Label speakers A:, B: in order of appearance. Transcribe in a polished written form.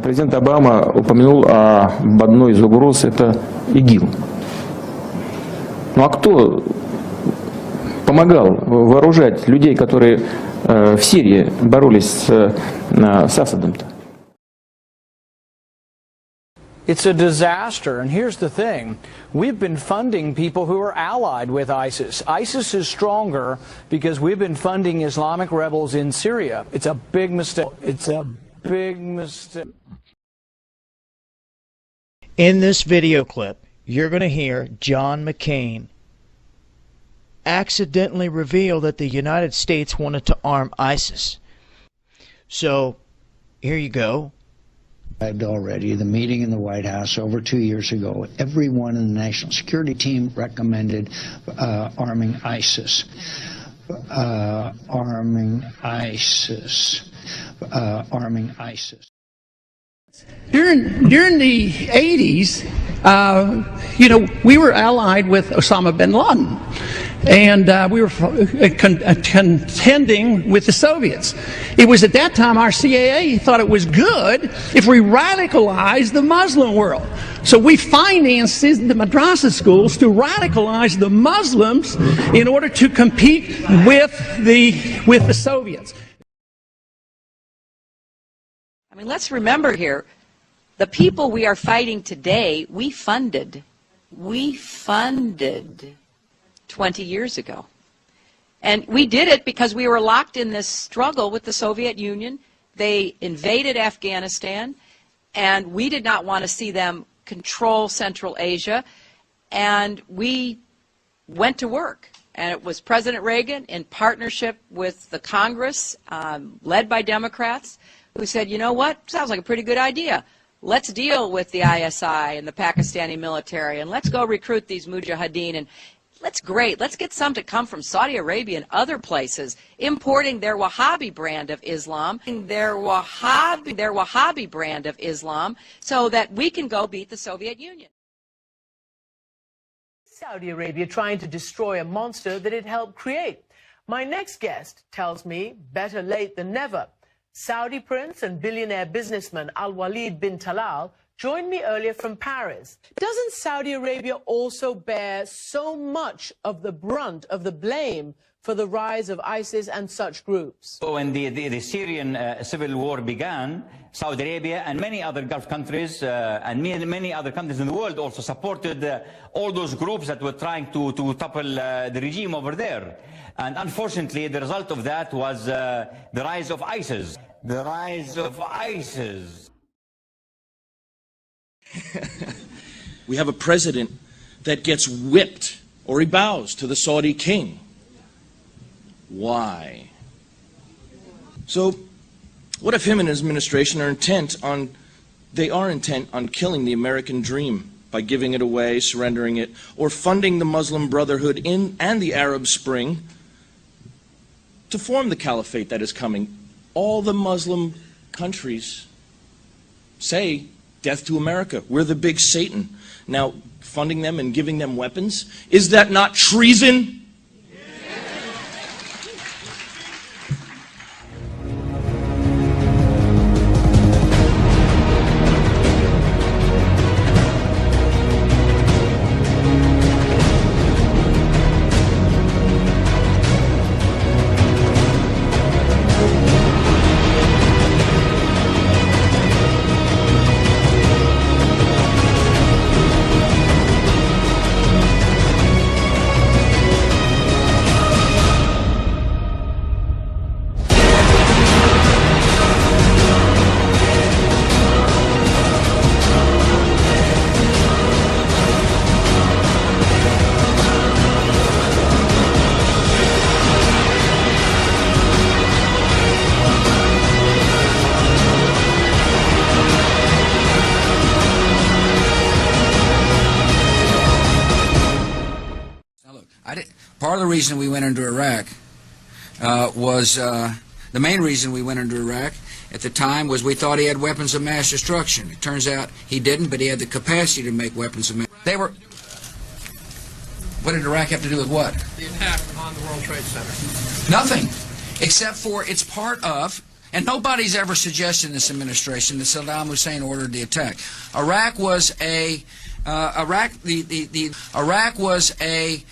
A: Президент Обама упомянул об одной из угроз – это ИГИЛ. Ну а кто помогал вооружать людей, которые в Сирии боролись с Асадом-то?
B: It's a disaster, and here's the thing. We've been funding people who are allied with ISIS. ISIS is stronger because we've been funding Islamic rebels in Syria. It's a big mistake. It's a big mistake.
C: In this video clip, you're going to hear John McCain accidentally reveal that the United States wanted to arm ISIS. So, here you go.
D: Already, the meeting in the White House over 2 years ago, everyone in the National Security Team recommended arming ISIS. Arming ISIS. Arming ISIS.
E: During the 80s, we were allied with Osama bin Laden, and we were contending with the Soviets. It was at that time our CIA thought it was good if we radicalized the Muslim world. So we financed the madrasa schools to radicalize the Muslims in order to compete with the Soviets.
F: I mean, let's remember here, the people we are fighting today, we funded 20 years ago. And we did it because we were locked in this struggle with the Soviet Union. They invaded Afghanistan, and we did not want to see them control Central Asia. And we went to work. And it was President Reagan, in partnership with the Congress, led by Democrats, who said, you know what, sounds like a pretty good idea. Let's deal with the ISI and the Pakistani military, and let's go recruit these mujahideen, and let's get some to come from Saudi Arabia and other places, importing their Wahhabi brand of Islam, so that we can go beat the Soviet Union.
G: Saudi Arabia trying to destroy a monster that it helped create. My next guest tells me better late than never. Saudi prince and billionaire businessman Al-Walid bin Talal joined me earlier from Paris. Doesn't Saudi Arabia also bear so much of the brunt of the blame for the rise of ISIS and such groups?
H: When the Syrian civil war began, Saudi Arabia and many other Gulf countries and many other countries in the world also supported all those groups that were trying to topple the regime over there. And unfortunately, the result of that was the rise of ISIS. The rise of ISIS.
I: We have a president that gets whipped or he bows to the Saudi king. Why? So, what if him and his administration are intent on killing the American dream by giving it away, surrendering it, or funding the Muslim Brotherhood and the Arab Spring to form the caliphate that is coming? All the Muslim countries say, death to America. We're the big Satan. Now, funding them and giving them weapons, is that not treason?
J: Part of the reason we went into Iraq was the main reason we went into Iraq at the time was we thought he had weapons of mass destruction. It turns out he didn't, but he had the capacity to make weapons of mass. What did Iraq have to do with what?
K: The attack on the World Trade Center.
J: Nothing, except for it's part of And nobody's ever suggested in this administration that Saddam Hussein ordered the attack. Iraq was a Iraq was a